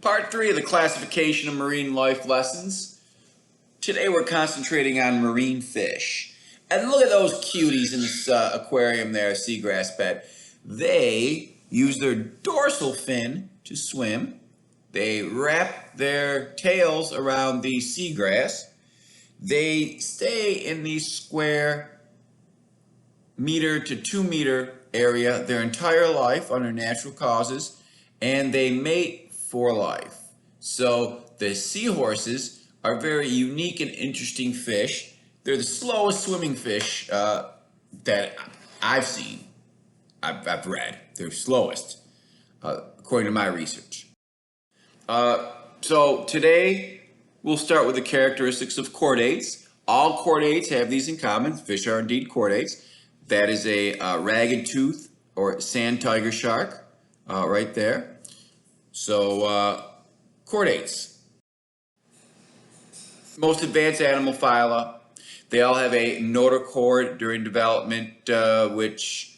Part 3 of the classification of marine life lessons. Today we're concentrating on marine fish. And look at those cuties in this aquarium there, seagrass bed. They use their dorsal fin to swim. They wrap their tails around the seagrass. They stay in the square meter to 2 meter area their entire life under natural causes, and they mate for life. So the seahorses are very unique and interesting fish. They're the slowest swimming fish that I've seen. I've read. They're slowest, according to my research. So today we'll start with the characteristics of chordates. All chordates have these in common. Fish are indeed chordates. That is a ragged tooth or sand tiger shark right there. So chordates. Most advanced animal phyla, they all have a notochord during development, which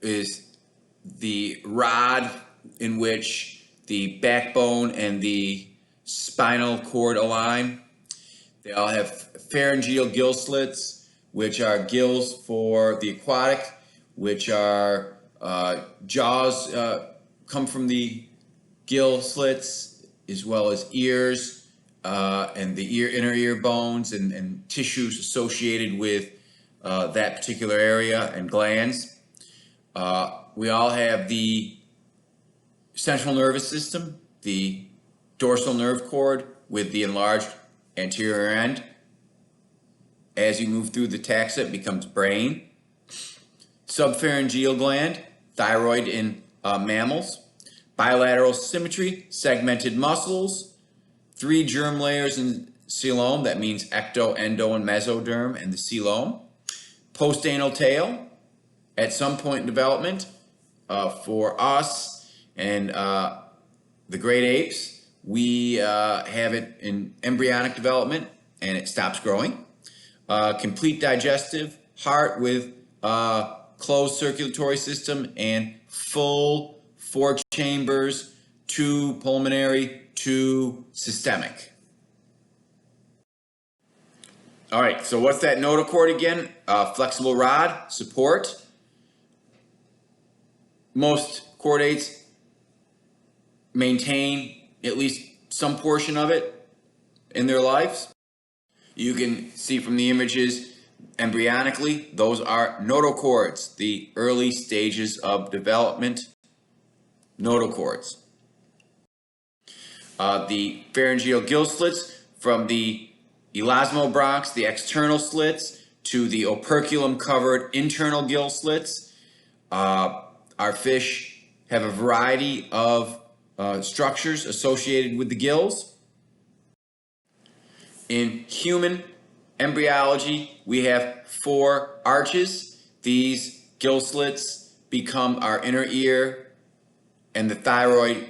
is the rod in which the backbone and the spinal cord align. They all have pharyngeal gill slits, which are gills for the aquatic, which are jaws come from the gill slits, as well as ears and the inner ear bones and tissues associated with that particular area and glands. We all have the central nervous system, the dorsal nerve cord with the enlarged anterior end. As you move through the taxa, it becomes brain. Subpharyngeal gland, thyroid in mammals. Bilateral symmetry, segmented muscles. 3 germ layers in coelom, that means ecto, endo, and mesoderm, and the coelom. Postanal tail, at some point in development, for us and the great apes, we have it in embryonic development and it stops growing. Complete digestive, heart with closed circulatory system and full 4 chambers, 2 pulmonary, 2 systemic. All right, so what's that notochord again? Flexible rod, support. Most chordates maintain at least some portion of it in their lives. You can see from the images embryonically, those are notochords, the early stages of development, notochords. The pharyngeal gill slits from the elasmobronchs, the external slits, to the operculum covered internal gill slits. Our fish have a variety of structures associated with the gills. In human embryology, we have 4 arches. These gill slits become our inner ear and the thyroid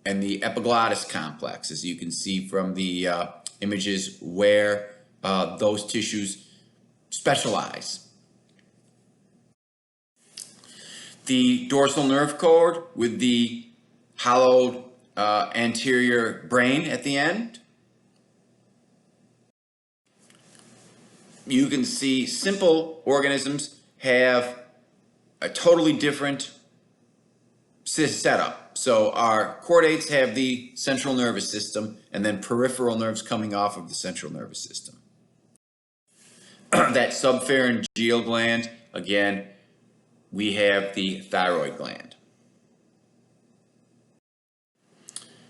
and the epiglottis complex, as you can see from the images where those tissues specialize. The dorsal nerve cord with the hollowed anterior brain at the end. You can see simple organisms have a totally different setup. So our chordates have the central nervous system and then peripheral nerves coming off of the central nervous system. That subpharyngeal gland, again, we have the thyroid gland.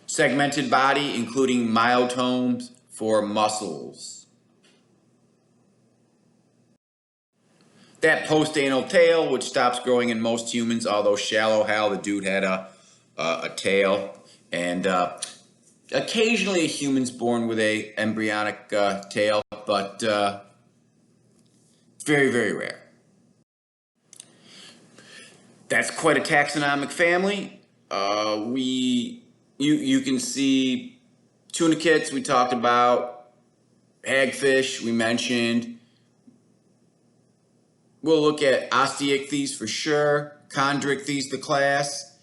Segmented body, including myotomes for muscles. That postanal tail, which stops growing in most humans, although Shallow Hal, the dude, had a tail. And occasionally a human's born with a embryonic tail, but very, very rare. That's quite a taxonomic family. You can see tunicates, we talked about, hagfish, we mentioned. We'll look at osteichthyes for sure, chondrichthyes, the class,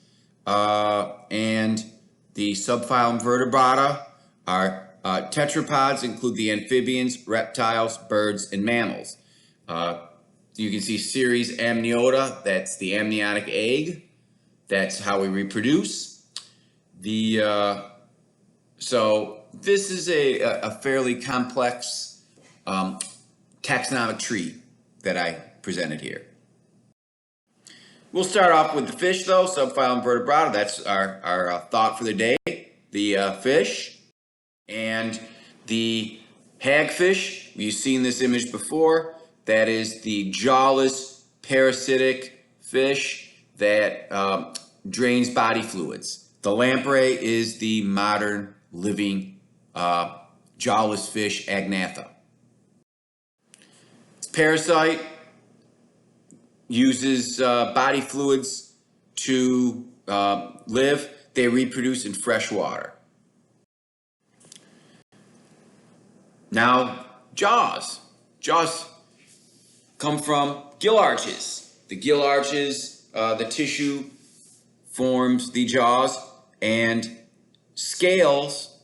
and The subphylum Vertebrata are tetrapods, include the amphibians, reptiles, birds, and mammals. You can see series Amniota, that's the amniotic egg. That's how we reproduce. So this is a fairly complex taxonomic tree that I presented here. We'll start off with the fish, though, subphylum Vertebrata. That's our thought for the day, the fish. And the hagfish, you've seen this image before, that is the jawless parasitic fish that drains body fluids. The lamprey is the modern living jawless fish, Agnatha. It's parasite, uses body fluids to live. They reproduce in fresh water. Now, jaws. Jaws come from gill arches. The gill arches, the tissue forms the jaws, and scales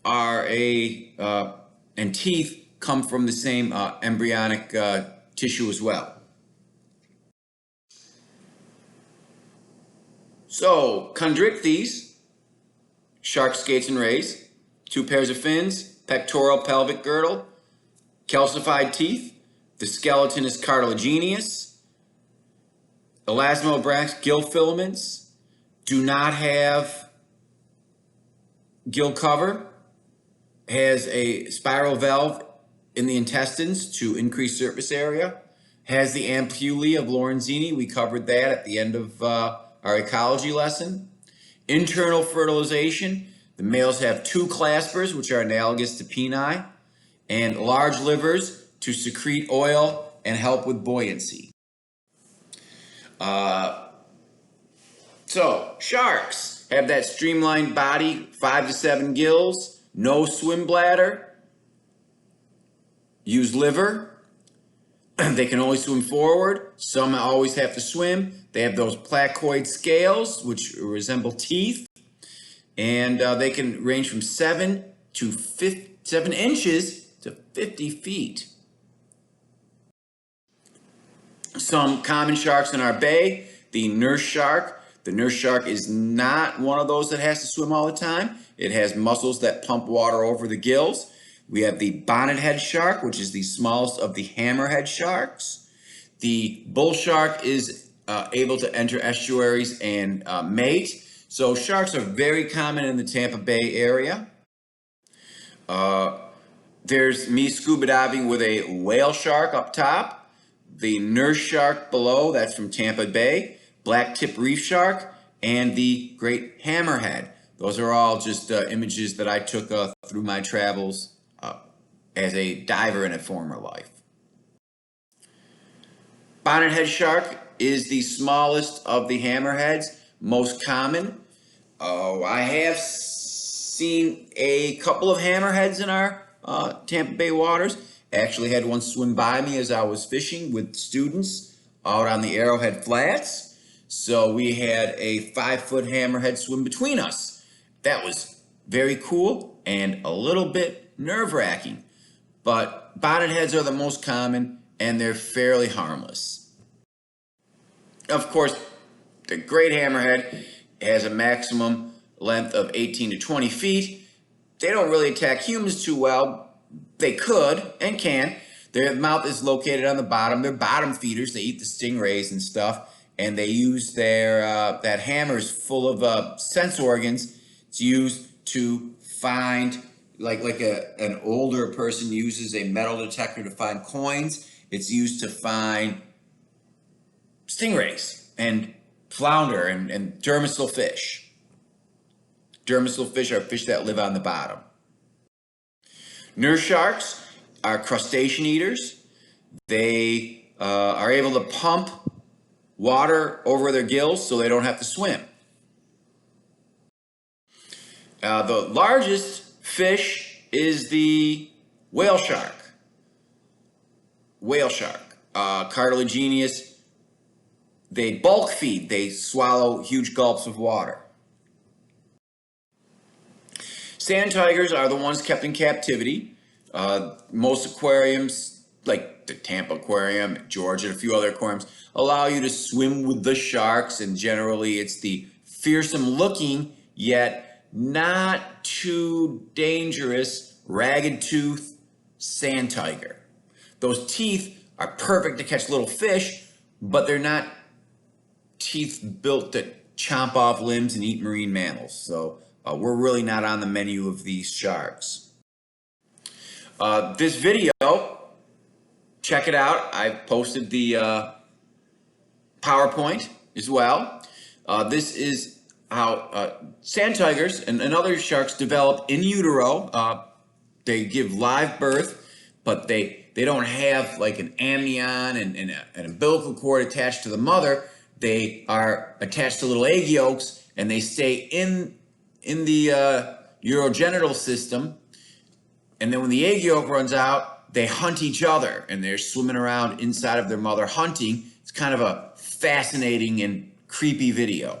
are and teeth come from the same embryonic tissue as well. So, chondrichthyes, shark, skates, and rays, 2 pairs of fins, pectoral pelvic girdle, calcified teeth. The skeleton is cartilaginous. Elasmobranchs, gill filaments, do not have gill cover, has a spiral valve in the intestines to increase surface area, has the ampullae of Lorenzini. We covered that at the end of our ecology lesson. Internal fertilization, the males have 2 claspers, which are analogous to peni, and large livers to secrete oil and help with buoyancy. So, sharks have that streamlined body, 5 to 7 gills, no swim bladder, use liver. They can only swim forward. Some always have to swim. They have those placoid scales, which resemble teeth. And they can range from 7 inches to 50 feet. Some common sharks in our bay, the nurse shark. The nurse shark is not one of those that has to swim all the time. It has muscles that pump water over the gills. We have the bonnethead shark, which is the smallest of the hammerhead sharks. The bull shark is able to enter estuaries and mate. So sharks are very common in the Tampa Bay area. There's me scuba diving with a whale shark up top. The nurse shark below, that's from Tampa Bay. Black tip reef shark, and the great hammerhead. Those are all just images that I took through my travels as a diver in a former life. Bonnethead shark is the smallest of the hammerheads, most common. I have seen a couple of hammerheads in our Tampa Bay waters. Actually had one swim by me as I was fishing with students out on the Arrowhead Flats. So we had a 5-foot hammerhead swim between us. That was very cool and a little bit nerve-wracking. But bonnetheads are the most common, and they're fairly harmless. Of course, the great hammerhead has a maximum length of 18 to 20 feet. They don't really attack humans too well. They could and can. Their mouth is located on the bottom. They're bottom feeders. They eat the stingrays and stuff. And they use their, that hammer's full of sense organs. It's used to find, like an older person uses a metal detector to find coins. It's used to find stingrays and flounder and demersal fish. Demersal fish are fish that live on the bottom. Nurse sharks are crustacean eaters. They are able to pump water over their gills so they don't have to swim. The largest fish is the whale shark. Whale shark, cartilaginous. They bulk feed. They swallow huge gulps of water. Sand tigers are the ones kept in captivity. Most aquariums, like the Tampa Aquarium, Georgia, and a few other aquariums, allow you to swim with the sharks, and generally it's the fearsome looking yet not too dangerous ragged tooth sand tiger. Those teeth are perfect to catch little fish, but they're not teeth built to chomp off limbs and eat marine mammals. So we're really not on the menu of these sharks. This video, check it out. I posted the PowerPoint as well. This is how sand tigers and other sharks develop in utero. They give live birth, but they don't have like an amnion and an umbilical cord attached to the mother. They are attached to little egg yolks, and they stay in the urogenital system. And then when the egg yolk runs out, they hunt each other, and they're swimming around inside of their mother hunting. It's kind of a fascinating and creepy video.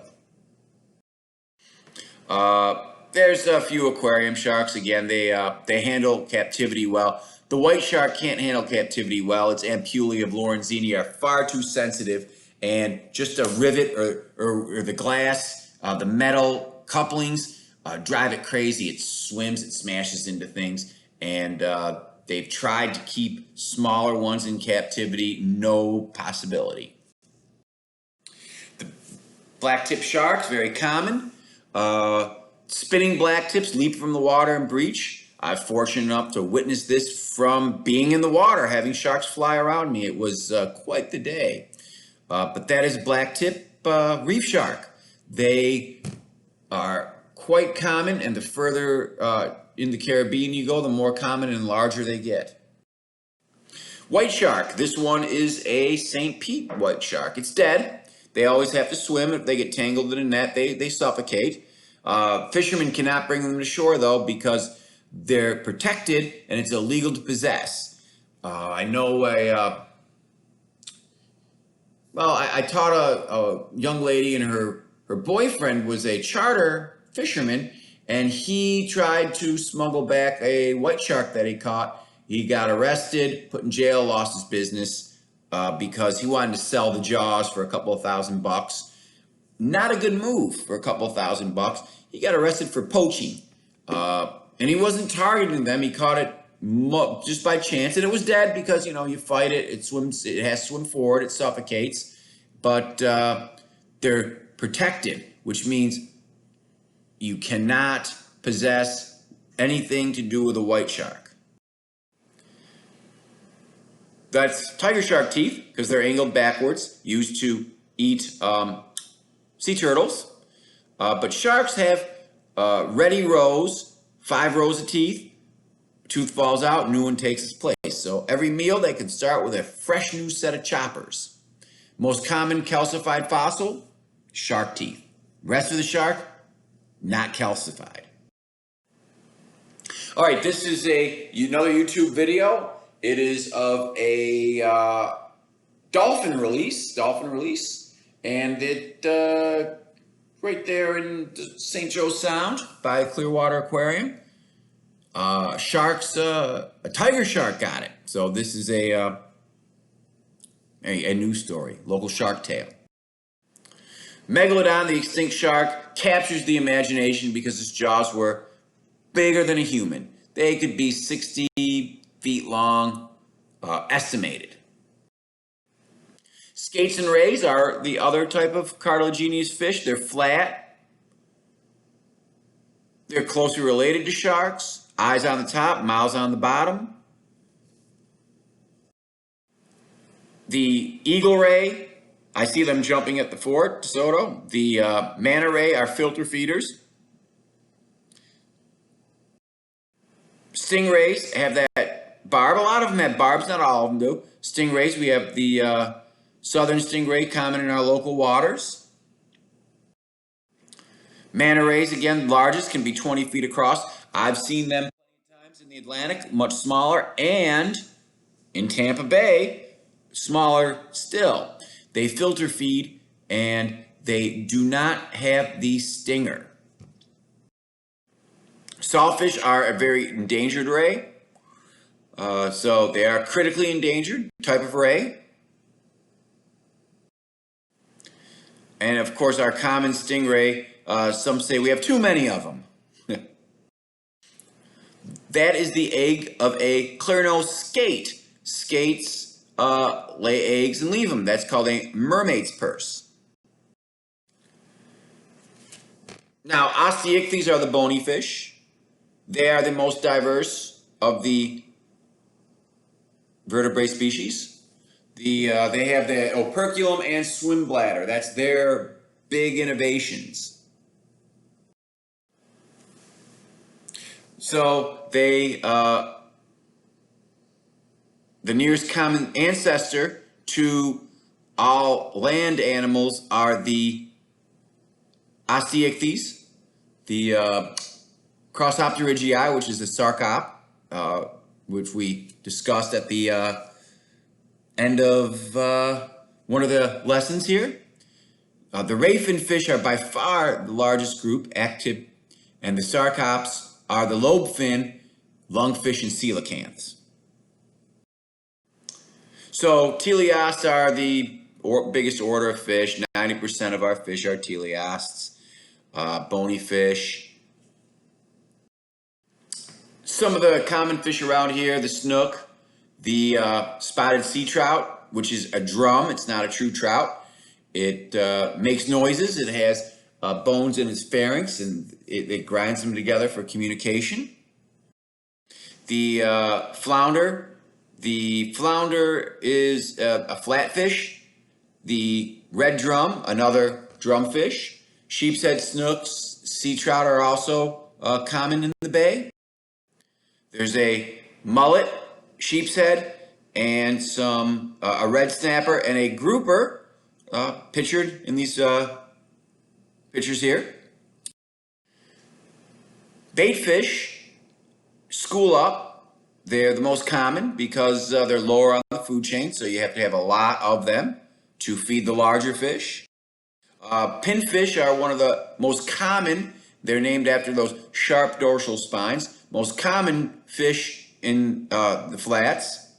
There's a few aquarium sharks. Again, they handle captivity well. The white shark can't handle captivity well. Its ampullae of Lorenzini are far too sensitive, and just a rivet or the glass, the metal couplings drive it crazy. It swims, it smashes into things, and they've tried to keep smaller ones in captivity. No possibility. The black-tip sharks, very common. Spinning black tips leap from the water and breach. I'm fortunate enough to witness this from being in the water, having sharks fly around me. It was quite the day. But that is black tip reef shark. They are quite common, and the further in the Caribbean you go, the more common and larger they get. White shark. This one is a St. Pete white shark. It's dead. They always have to swim. If they get tangled in a net, they suffocate. Fishermen cannot bring them to shore, though, because they're protected and it's illegal to possess. I know I taught a young lady, and her boyfriend was a charter fisherman, and he tried to smuggle back a white shark that he caught. He got arrested, put in jail, lost his business because he wanted to sell the jaws for a couple of $1,000. Not a good move for a couple of $1,000. He got arrested for poaching, and he wasn't targeting them. He caught it just by chance, and it was dead because, you know, you fight it, it swims, it has to swim forward, it suffocates, but they're protected, which means you cannot possess anything to do with a white shark. That's tiger shark teeth, because they're angled backwards, used to eat sea turtles. But sharks have ready rows, 5 rows of teeth. Tooth falls out, new one takes its place. So every meal they can start with a fresh new set of choppers. Most common calcified fossil, shark teeth. Rest of the shark, not calcified. All right, this is another YouTube video. It is of a dolphin release, and it right there in St. Joe Sound by Clearwater Aquarium. A tiger shark got it. So this is a news story, local shark tale. Megalodon, the extinct shark, captures the imagination because its jaws were bigger than a human. They could be 60 feet long, estimated. Skates and rays are the other type of cartilaginous fish. They're flat. They're closely related to sharks. Eyes on the top, mouths on the bottom. The eagle ray, I see them jumping at the Fort DeSoto. The manta ray are filter feeders. Stingrays have that barb. A lot of them have barbs, not all of them do. Stingrays, we have the southern stingray common in our local waters. Manta rays, again, largest, can be 20 feet across. I've seen them plenty of times in the Atlantic, much smaller, and in Tampa Bay, smaller still. They filter feed, and they do not have the stinger. Sawfish are a very endangered ray. So they are critically endangered type of ray. And of course our common stingray, some say we have too many of them. That is the egg of a clear-nosed skate. Skates lay eggs and leave them. That's called a mermaid's purse. Now, osteichthyes are the bony fish. They are the most diverse of the vertebrate species. They have the operculum and swim bladder. That's their big innovations. So the nearest common ancestor to all land animals are the osteichthyes, the Crossopterygii, which is a sarcop, which we discussed at the end of one of the lessons here. The rayfin fish are by far the largest group, active, and the sarcops are the lobefin, lungfish, and coelacanths. So teleosts are the biggest order of fish. 90% of our fish are teleosts, bony fish. Some of the common fish around here, the snook, the spotted sea trout, which is a drum. It's not a true trout. It makes noises. It has bones in its pharynx, and it grinds them together for communication. The flounder. The flounder is a flatfish. The red drum, another drumfish. Sheepshead snooks, sea trout are also common in the bay. There's a mullet, sheepshead, and some a red snapper and a grouper pictured in these pictures here. Bait fish, school up. They're the most common because they're lower on the food chain, so you have to have a lot of them to feed the larger fish. Pinfish are one of the most common. They're named after those sharp dorsal spines. Most common fish in the flats.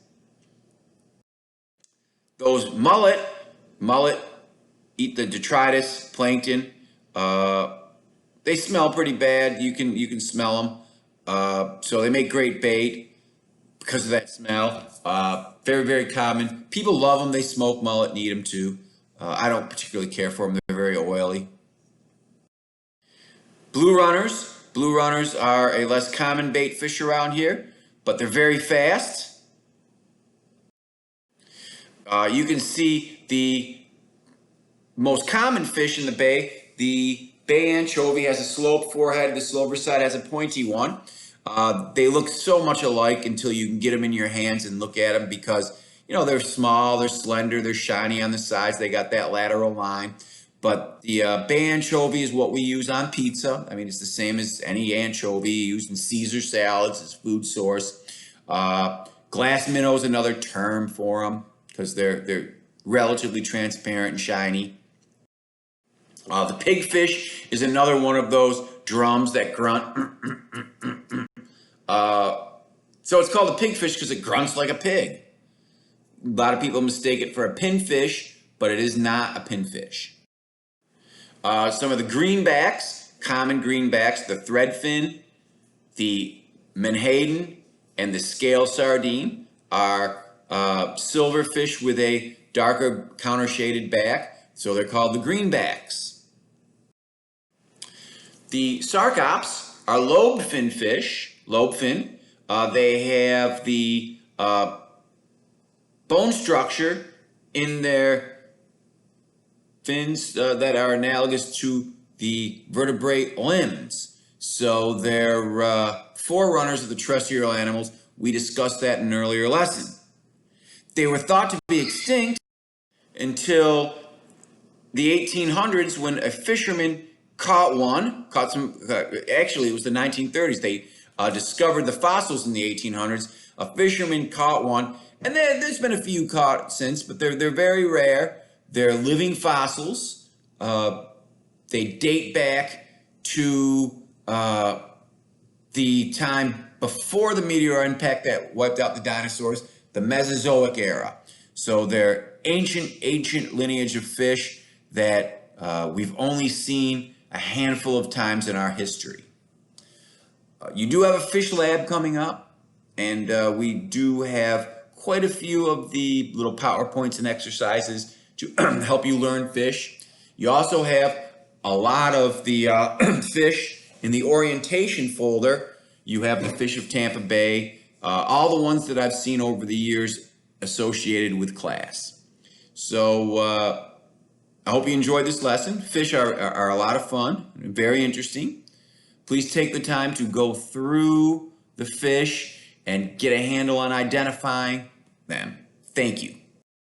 Those mullet eat the detritus, plankton. They smell pretty bad. You can smell them. So they make great bait because of that smell. Very, very common. People love them. They smoke mullet and eat them too. I don't particularly care for them. They're very oily. Blue runners. Blue runners are a less common bait fish around here, but they're very fast. You can see the most common fish in the bay. The bay anchovy has a sloped forehead. The silver side has a pointy one. They look so much alike until you can get them in your hands and look at them because, you know, they're small, they're slender, they're shiny on the sides. They got that lateral line. But the bay anchovy is what we use on pizza. I mean, it's the same as any anchovy used in Caesar salads as food source. Glass minnow is another term for them because they're relatively transparent and shiny. The pigfish is another one of those drums that grunt. So it's called a pigfish because it grunts like a pig. A lot of people mistake it for a pinfish, but it is not a pinfish. Some of the greenbacks, common greenbacks, the threadfin, the menhaden, and the scale sardine are silverfish with a darker counter-shaded back, so they're called the greenbacks. The sarcops are lobefin fish, lobefin. They have the bone structure in their fins that are analogous to the vertebrate limbs. So they're forerunners of the terrestrial animals. We discussed that in an earlier lesson. They were thought to be extinct until the 1800s when a fisherman caught some, actually it was the 1930s. They discovered the fossils in the 1800s. A fisherman caught one, and there's been a few caught since, but they're very rare. They're living fossils. They date back to the the time before the meteor impact that wiped out the dinosaurs, the Mesozoic era. So they're ancient lineage of fish that we've only seen a handful of times in our history. You do have a fish lab coming up, and we do have quite a few of the little PowerPoints and exercises to help you learn fish. You also have a lot of the fish in the orientation folder. You have the fish of Tampa Bay, all the ones that I've seen over the years associated with class. So I hope you enjoyed this lesson. Fish are a lot of fun, very interesting. Please take the time to go through the fish and get a handle on identifying them. Thank you.